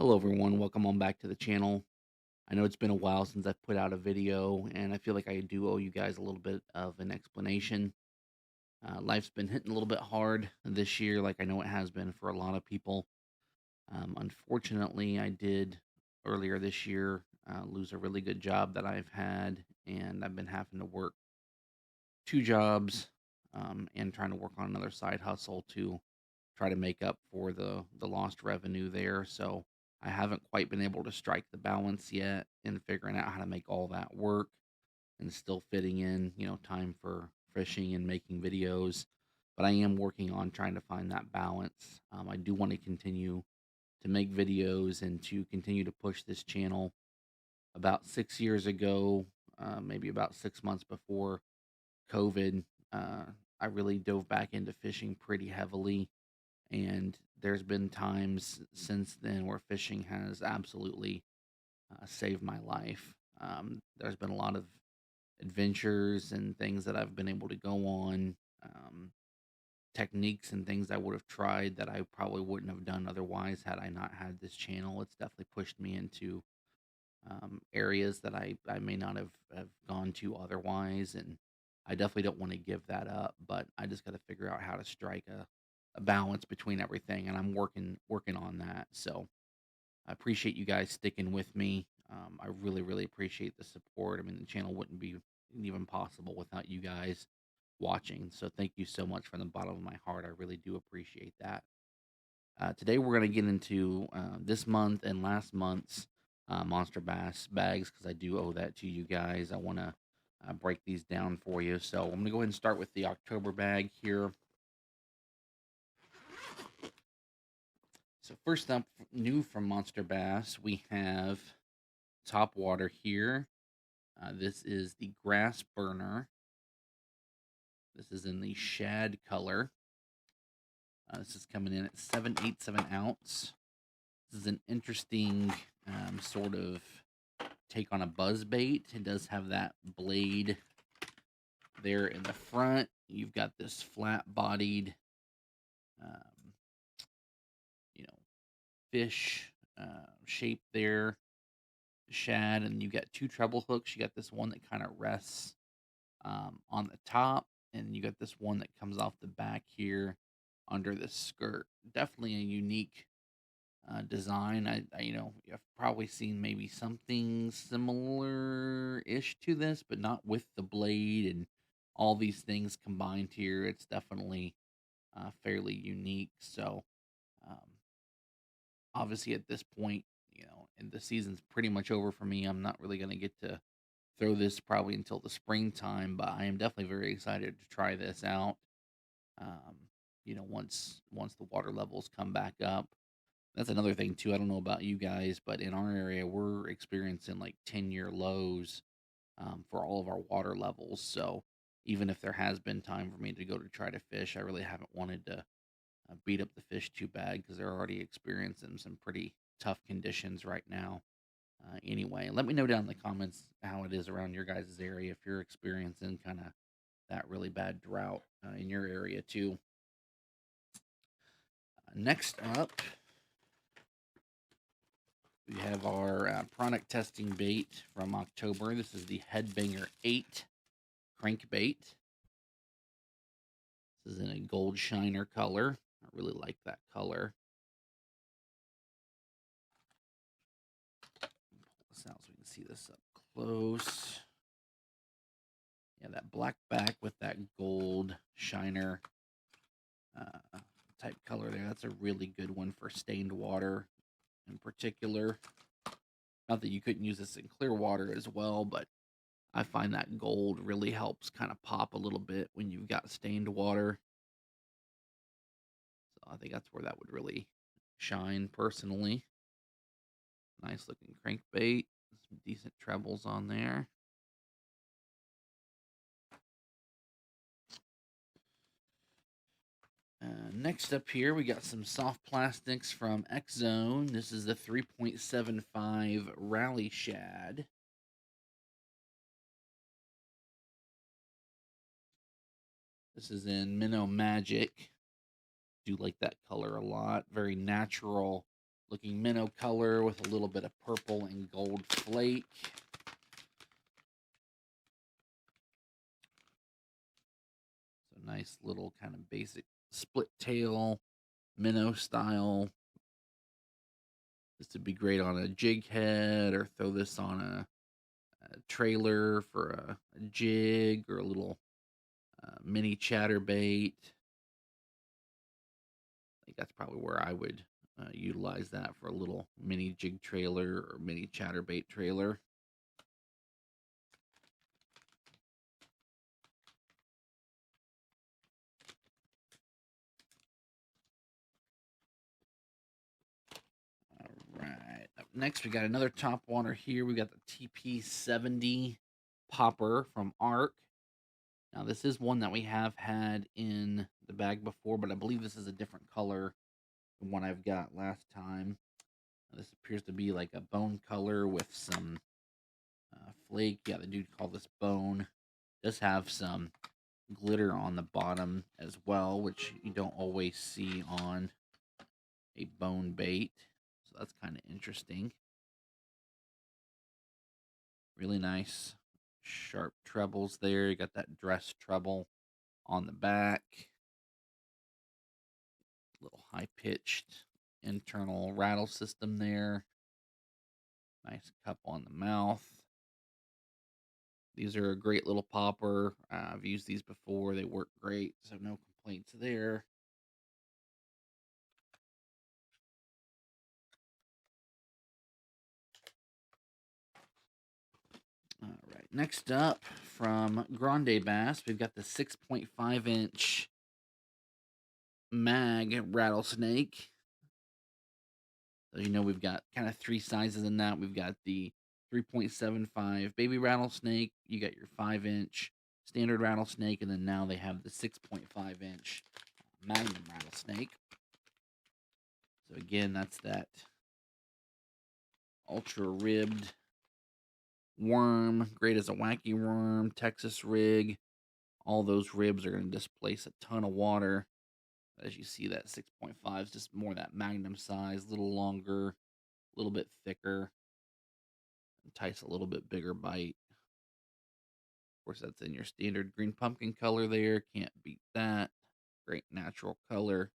Hello everyone, welcome on back to the channel. I know it's been a while since I've put out a video, and I feel like I do owe you guys a little bit of an explanation. Life's been hitting a little bit hard this year, like I know it has been for a lot of people. Unfortunately, I did earlier this year lose a really good job that I've had, and I've been having to work two jobs and trying to work on another side hustle to try to make up for the lost revenue there. So I haven't quite been able to strike the balance yet in figuring out how to make all that work and still fitting in, time for fishing and making videos. But I am working on trying to find that balance. I do want to continue to make videos and to continue to push this channel. About 6 years ago, maybe about 6 months before COVID, uh, I really dove back into fishing pretty heavily, and there's been times since then where fishing has absolutely saved my life. There's been a lot of adventures and things that I've been able to go on, techniques and things I would have tried that I probably wouldn't have done otherwise had I not had this channel. It's definitely pushed me into areas that I may not have gone to otherwise. And I definitely don't want to give that up, but I just got to figure out how to strike a balance between everything. And I'm working on that. So I appreciate you guys sticking with me. I really, really appreciate the support. I mean, the channel wouldn't be even possible without you guys watching. So thank you so much from the bottom of my heart. I really do appreciate that. Today we're going to get into this month and last month's Monster Bass bags because I do owe that to you guys. I want to break these down for you. So I'm going to go ahead and start with the October bag here. So first up, new from Monster Bass, we have top water here. This is the Grass Burner. This is in the shad color. This is coming in at 7/8 of an ounce. This is an interesting sort of take on a buzz bait. It does have that blade there in the front. You've got this flat-bodied, um, you know, fish shape there, shad, and you got two treble hooks. You got this one that kind of rests on the top, and you got this one that comes off the back here under the skirt. Definitely a unique design. I've probably seen maybe something similar-ish to this, but not with the blade and all these things combined here. It's definitely fairly unique. So, um, obviously, at this point, and the season's pretty much over for me. I'm not really going to get to throw this probably until the springtime, but I am definitely very excited to try this out. Um, once the water levels come back up. That's another thing too. I don't know about you guys, but in our area, we're experiencing like 10-year lows for all of our water levels. So even if there has been time for me to go to try to fish, I really haven't wanted to beat up the fish too bad because they're already experiencing some pretty tough conditions right now. Anyway, let me know down in the comments how it is around your guys' area if you're experiencing kind of that really bad drought in your area too. Next up, we have our product testing bait from October. This is the Headbanger 8 crankbait. This is in a gold shiner color. I really like that color. Pull this out so we can see this up close. Yeah, that black back with that gold shiner type color there. That's a really good one for stained water in particular. Not that you couldn't use this in clear water as well, but I find that gold really helps kind of pop a little bit when you've got stained water. So I think that's where that would really shine personally. Nice looking crankbait. Some decent trebles on there. Next up here, we got some soft plastics from X Zone. This is the 3.75 Rally Shad. This is in Minnow Magic. Do like that color a lot. Very natural looking minnow color with a little bit of purple and gold flake. So nice little kind of basic split tail minnow style. This would be great on a jig head, or throw this on a trailer for a jig, or a little mini chatterbait. I think that's probably where I would utilize that, for a little mini jig trailer or mini chatterbait trailer. All right. Up next, we got another top water here. We got the TP70 popper from Arc. Now, this is one that we have had in the bag before, but I believe this is a different color than one I've got last time. This appears to be like a bone color with some flake. Yeah, the dude called this bone. Does have some glitter on the bottom as well, which you don't always see on a bone bait. So that's kind of interesting. Really nice sharp trebles there. You got that dress treble on the back. Little high pitched internal rattle system there. Nice cup on the mouth. These are a great little popper. I've used these before. They work great, so no complaints there. All right, next up from Grande Bass, we've got the 6.5-inch mag rattlesnake. So, we've got kind of three sizes in that. We've got the 3.75 baby rattlesnake, you got your 5-inch standard rattlesnake, and then now they have the 6.5-inch magnum rattlesnake. So, again, that's that ultra ribbed worm, great as a wacky worm, Texas rig. All those ribs are going to displace a ton of water. As you see, that 6.5 is just more that magnum size, a little longer, a little bit thicker, entice a little bit bigger bite. Of course, that's in your standard green pumpkin color there. Can't beat that. Great natural color.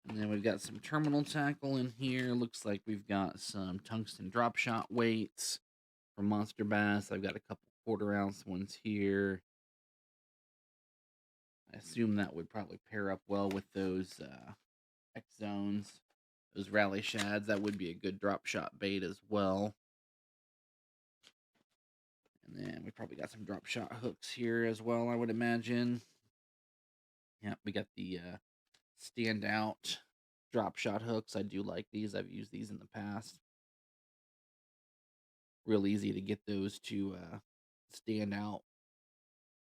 And then we've got some terminal tackle in here. Looks like we've got some tungsten drop shot weights from Monster Bass. I've got a couple 1/4-ounce ones here. I assume that would probably pair up well with those X zones, those rally shads. That would be a good drop shot bait as well. And then we probably got some drop shot hooks here as well, I would imagine. Yeah, we got the standout drop shot hooks. I do like these. I've used these in the past. Real easy to get those to stand out,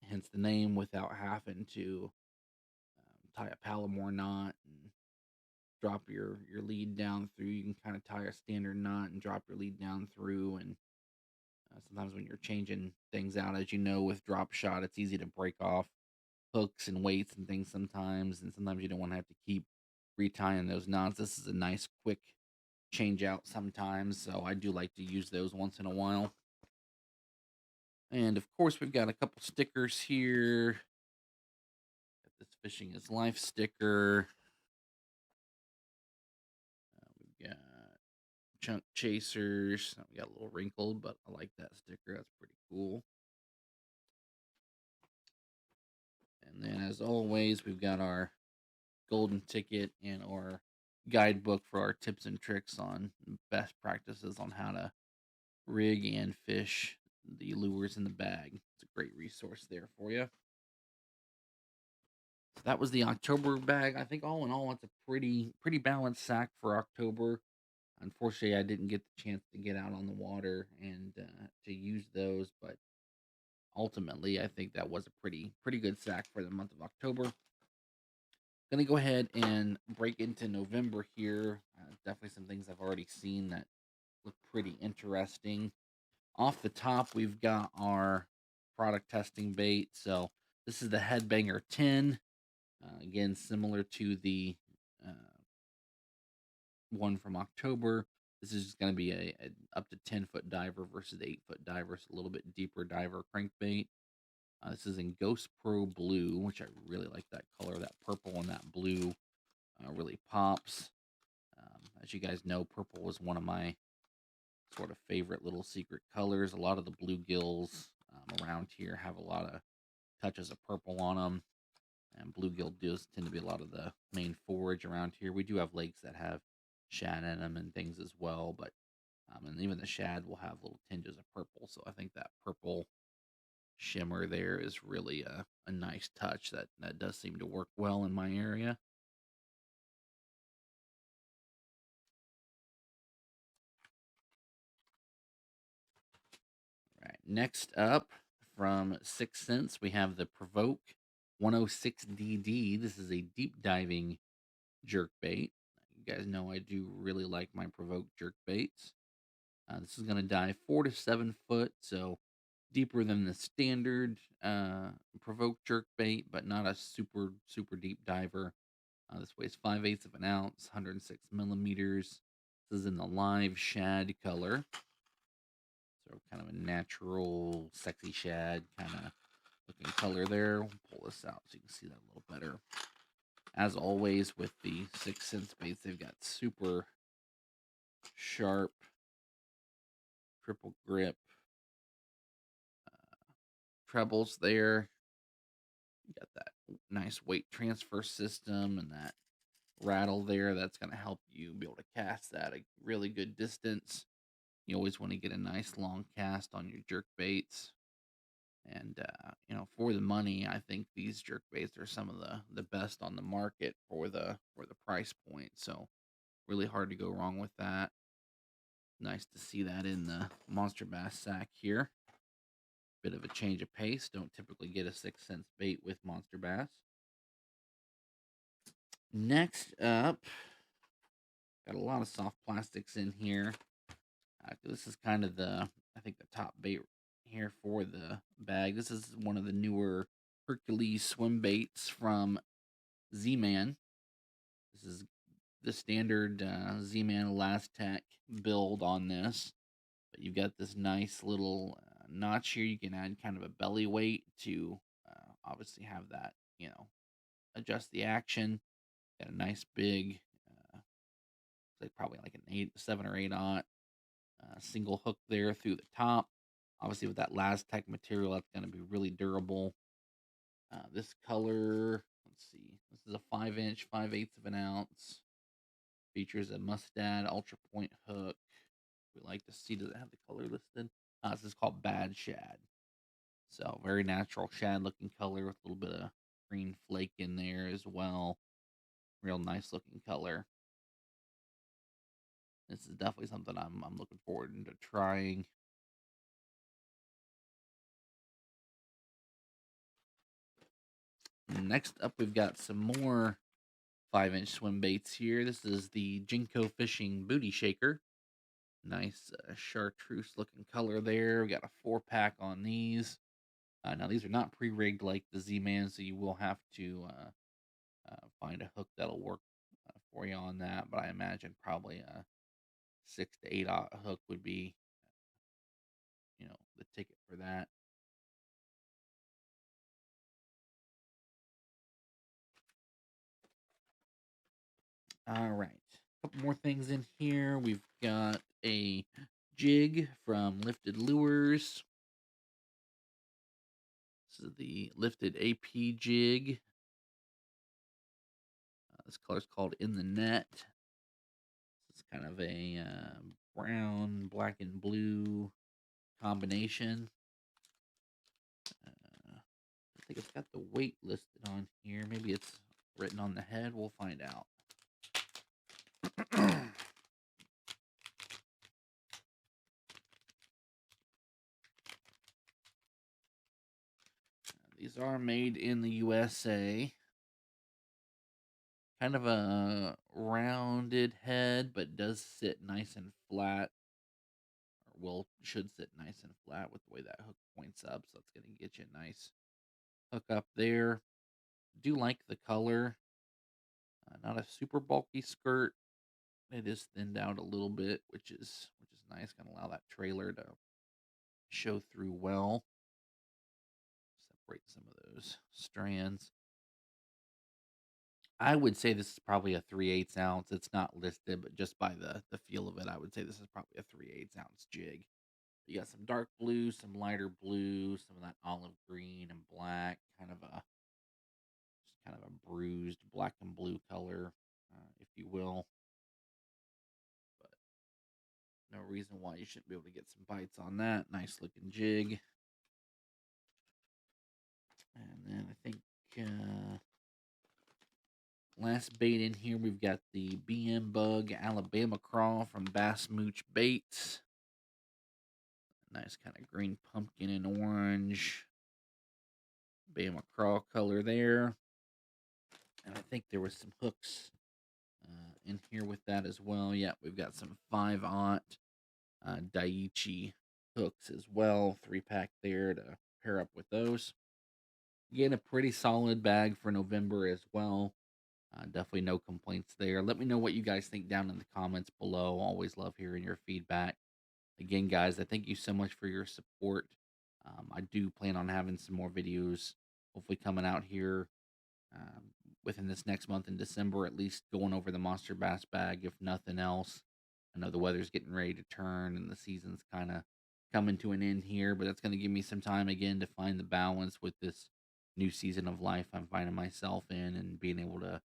hence the name, without having to tie a Palomar knot and drop your lead down through. You can kind of tie a standard knot and drop your lead down through. And sometimes when you're changing things out, as you know, with drop shot, it's easy to break off hooks and weights and things sometimes. And sometimes you don't want to have to keep retying those knots. This is a nice quick change out sometimes, so I do like to use those once in a while. And of course, we've got a couple stickers here. Got this Fishing is Life sticker. We've got chunk chasers. We got a little wrinkled, but I like that sticker. That's pretty cool. And then, as always, we've got our golden ticket and our guidebook for our tips and tricks on best practices on how to rig and fish the lures in the bag. It's a great resource there for you. So that was the October bag. I think all in all, it's a pretty balanced sack for October. Unfortunately, I didn't get the chance to get out on the water and to use those, but ultimately, I think that was a pretty good sack for the month of October. Gonna go ahead and break into November here. Definitely some things I've already seen that look pretty interesting. Off the top, we've got our product testing bait. So this is the Headbanger 10. Again, similar to the uh, one from October. This is going to be a up to 10-foot diver versus 8-foot diver, so a little bit deeper diver crankbait. This is in Ghost Pro Blue, which I really like that color. That purple and that blue really pops. As you guys know, purple was one of my sort of favorite little secret colors. A lot of the bluegills around here have a lot of touches of purple on them, and bluegill does tend to be a lot of the main forage around here. We do have lakes that have shad in them and things as well, but and even the shad will have little tinges of purple. So I think that purple shimmer there is really a nice touch that does seem to work well in my area. All right, next up from 6th Sense, we have the Provoke 106DD. This is a deep diving jerk bait. You guys know I do really like my Provoke jerk baits. This is going to dive 4 to 7 foot, so deeper than the standard Provoke jerk bait, but not a super deep diver. This weighs 5/8 of an ounce, 106 millimeters. This is in the live shad color, so kind of a natural, sexy shad kind of looking color there. We'll pull this out so you can see that a little better. As always with the 6th Sense baits, they've got super sharp triple grip trebles there. You got that nice weight transfer system and that rattle there. That's going to help you be able to cast that a really good distance. You always want to get a nice long cast on your jerk baits. And for the money, I think these jerk baits are some of the best on the market for the price point. So really hard to go wrong with that. Nice to see that in the Monster Bass sack here. Bit of a change of pace. Don't typically get a 6th Sense bait with Monster Bass. Next up, got a lot of soft plastics in here. This is kind of I think the top bait here for the bag. This is one of the newer Hercules swim baits from Z-Man. This is the standard Z-Man Elastec build on this. But you've got this nice little notch here. You can add kind of a belly weight to obviously have that, adjust the action. Got a nice big, probably like an 7 or 8 aught single hook there through the top. Obviously, with that Elastec material, that's going to be really durable. This color, let's see, this is a 5-inch, 5/8 of an ounce. Features a Mustad Ultra Point hook. We like to see, does it have the color listed? This is called Bad Shad. So very natural shad looking color with a little bit of green flake in there as well. Real nice looking color. This is definitely something I'm looking forward to trying. Next up, we've got some more 5-inch swim baits here. This is the Jinko Fishing Booty Shaker. Nice chartreuse looking color there. We got a 4-pack on these. Now, these are not pre-rigged like the Z-Man, so you will have to find a hook that'll work for you on that. But I imagine probably a 6 to 8 aught hook would be, the ticket for that. All right. A couple more things in here. We've got a jig from Lifted Lures. This is the Lifted AP jig. This color's called In the Net. It's kind of a brown, black, and blue combination. I think it's got the weight listed on here. Maybe it's written on the head. We'll find out. These are made in the USA. Kind of a rounded head, but does sit nice and flat, or will should sit nice and flat with the way that hook points up. So it's going to get you a nice hook up there. Do like the color. Not a super bulky skirt. It is thinned out a little bit, which is nice. Gonna allow that trailer to show through well. Separate some of those strands. I would say this is probably a 3/8 ounce. It's not listed, but just by the feel of it, I would say this is probably a 3/8 ounce jig. You got some dark blue, some lighter blue, some of that olive green and black, just kind of a bruised black and blue color, if you will. But no reason why you shouldn't be able to get some bites on that. Nice looking jig. And then I think last bait in here, we've got the BM Bug Alabama Crawl from Bass Mooch Baits. Nice kind of green pumpkin and orange Bama Crawl color there. And I think there was some hooks in here with that as well. Yeah, we've got some 5/0 Daiichi hooks as well. 3-pack there to pair up with those. Again, a pretty solid bag for November as well. Definitely no complaints there. Let me know what you guys think down in the comments below. Always love hearing your feedback. Again, guys, I thank you so much for your support. I do plan on having some more videos, hopefully coming out here um, within this next month in December, at least going over the Monster Bass bag, if nothing else. I know the weather's getting ready to turn and the season's kind of coming to an end here, but that's going to give me some time again to find the balance with this new season of life I'm finding myself in and being able to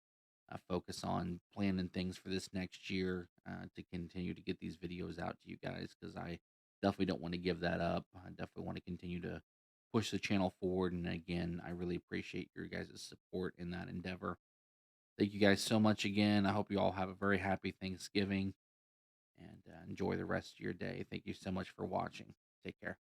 focus on planning things for this next year to continue to get these videos out to you guys because I definitely don't want to give that up. I definitely want to continue to push the channel forward. And again, I really appreciate your guys' support in that endeavor. Thank you guys so much again. I hope you all have a very happy Thanksgiving and enjoy the rest of your day. Thank you so much for watching. Take care.